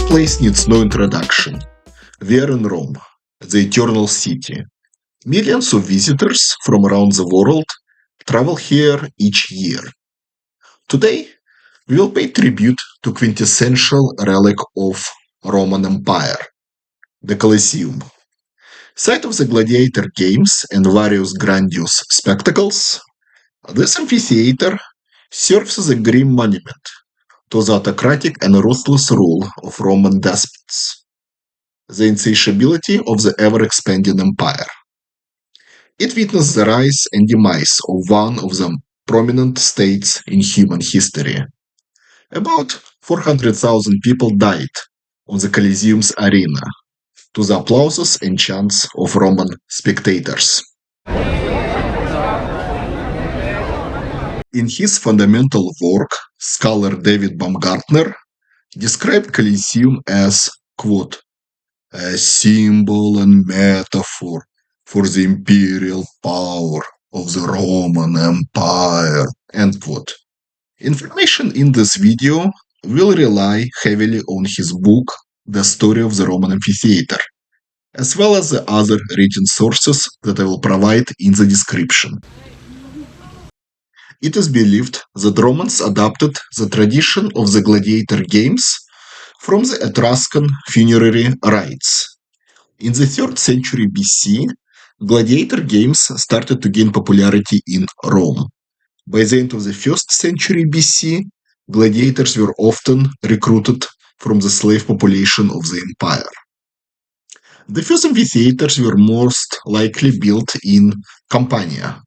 place needs no introduction. We are in Rome, the eternal city. Millions of visitors from around the world travel here each year. Today, we will pay tribute to quintessential relic of Roman Empire, the Colosseum. Site of the gladiator games and various grandiose spectacles, this amphitheater serves as a grim monument to the autocratic and ruthless rule of Roman despots, the insatiability of the ever-expanding empire. It witnessed the rise and demise of one of the prominent states in human history. About 400,000 people died on the Colosseum's arena, to the applauses and chants of Roman spectators. In his fundamental work, scholar David Bomgardner described Colosseum as, quote, a symbol and metaphor for the imperial power of the Roman Empire, end quote. Information in this video will rely heavily on his book, The Story of the Roman Amphitheatre, as well as the other written sources that I will provide in the description. It is believed that Romans adopted the tradition of the gladiator games from the Etruscan funerary rites. In the 3rd century BC, gladiator games started to gain popularity in Rome. By the end of the 1st century BC, gladiators were often recruited from the slave population of the empire. The first amphitheaters were most likely built in Campania,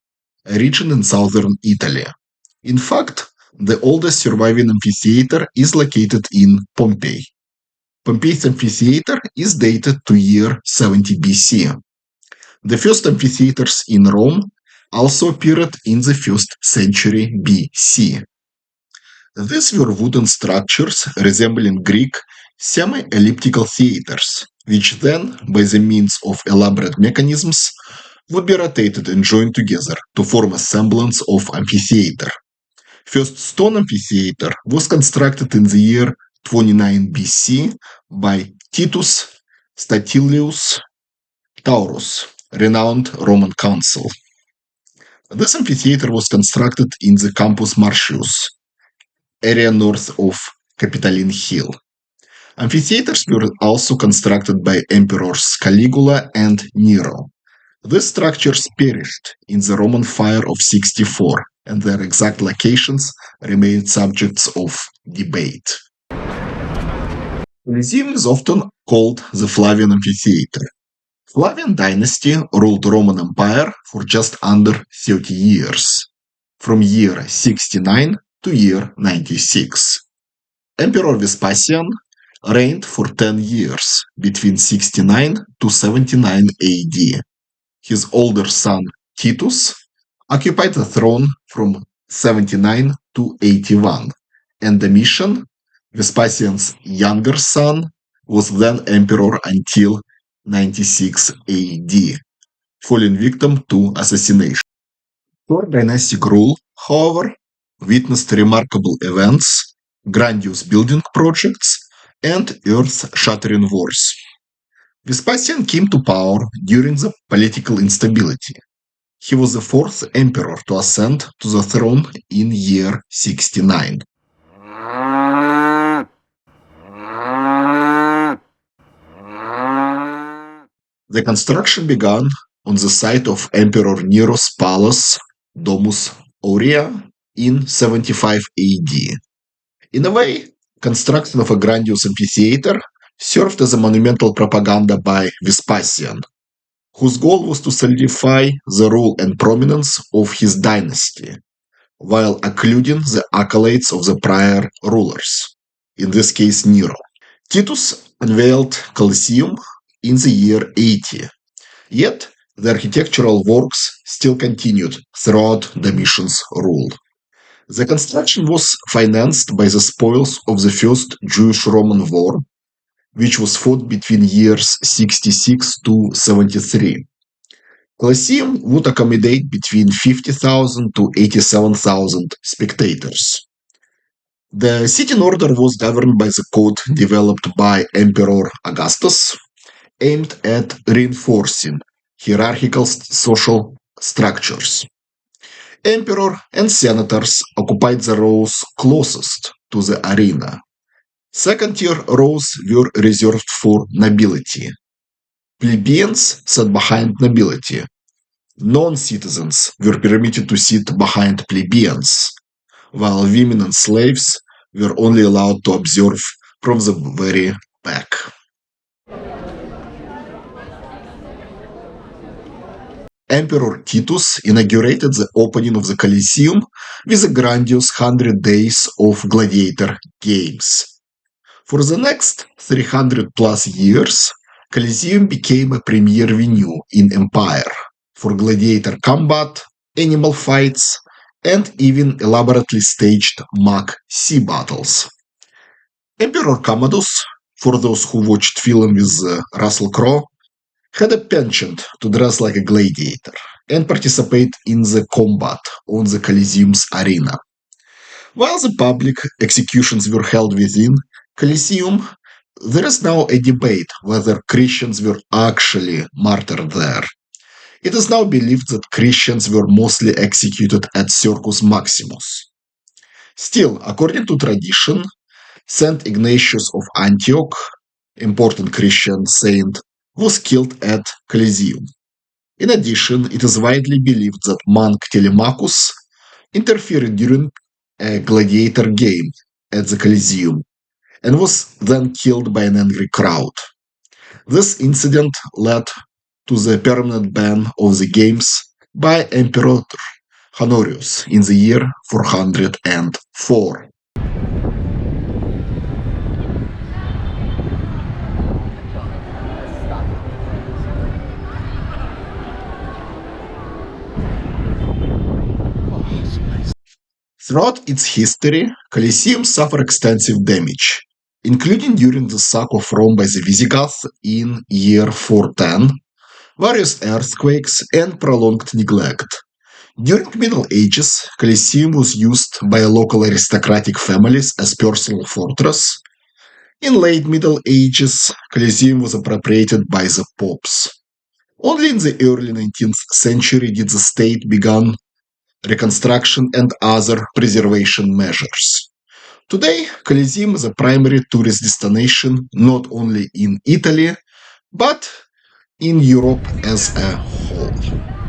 a region in southern Italy. In fact, the oldest surviving amphitheater is located in Pompeii. Pompeii's amphitheater is dated to year 70 BC. The first amphitheaters in Rome also appeared in the 1st century BC. These were wooden structures resembling Greek semi-elliptical theaters, which then, by the means of elaborate mechanisms, would be rotated and joined together to form a semblance of amphitheater. First stone amphitheater was constructed in the year 29 BC by Titus Statilius Taurus, renowned Roman consul. This amphitheater was constructed in the Campus Martius, area north of Capitoline Hill. Amphitheaters were also constructed by emperors Caligula and Nero. These structures perished in the Roman fire of 64, and their exact locations remain subjects of debate. Colosseum is often called the Flavian Amphitheatre. Flavian Dynasty ruled Roman Empire for just under 30 years, from year 69 to year 96. Emperor Vespasian reigned for 10 years, between 69 to 79 AD. His older son, Titus, occupied the throne from 79 to 81, and Domitian, Vespasian's younger son, was then emperor until 96 AD, falling victim to assassination. Short dynastic rule, however, witnessed remarkable events, grandiose building projects, and earth-shattering wars. Vespasian came to power during the political instability. He was the 4th emperor to ascend to the throne in year 69. The construction began on the site of Emperor Nero's palace, Domus Aurea, in 75 AD. In a way, construction of a grandiose amphitheater served as a monumental propaganda by Vespasian, whose goal was to solidify the rule and prominence of his dynasty, while occluding the accolades of the prior rulers, in this case Nero. Titus unveiled Colosseum in the year 80, yet the architectural works still continued throughout Domitian's rule. The construction was financed by the spoils of the First Jewish-Roman War, which was fought between years 66 to 73. Colosseum would accommodate between 50,000 to 87,000 spectators. The sitting order was governed by the code developed by Emperor Augustus, aimed at reinforcing hierarchical social structures. Emperor and senators occupied the rows closest to the arena. Second-tier rows were reserved for nobility. Plebeians sat behind nobility. Non-citizens were permitted to sit behind plebeians, while women and slaves were only allowed to observe from the very back. Emperor Titus inaugurated the opening of the Colosseum with a grandiose 100 days of gladiator games. For the next 300 plus years, Colosseum became a premier venue in empire for gladiator combat, animal fights, and even elaborately staged mock sea battles. Emperor Commodus, for those who watched film with Russell Crowe, had a penchant to dress like a gladiator and participate in the combat on the Colosseum's arena. While the public executions were held within Colosseum, there is now a debate whether Christians were actually martyred there. It is now believed that Christians were mostly executed at Circus Maximus. Still, according to tradition, Saint Ignatius of Antioch, important Christian saint, was killed at Colosseum. In addition, it is widely believed that monk Telemachus interfered during a gladiator game at the Colosseum and was then killed by an angry crowd. This incident led to the permanent ban of the games by Emperor Honorius in the year 404. Throughout its history, Colosseum suffered extensive damage, including during the sack of Rome by the Visigoths in year 410, various earthquakes, and prolonged neglect. During Middle Ages, Colosseum was used by local aristocratic families as personal fortress. In late Middle Ages, Colosseum was appropriated by the popes. Only in the early 19th century did the state begin reconstruction and other preservation measures. Today, Colosseum is a primary tourist destination not only in Italy, but in Europe as a whole.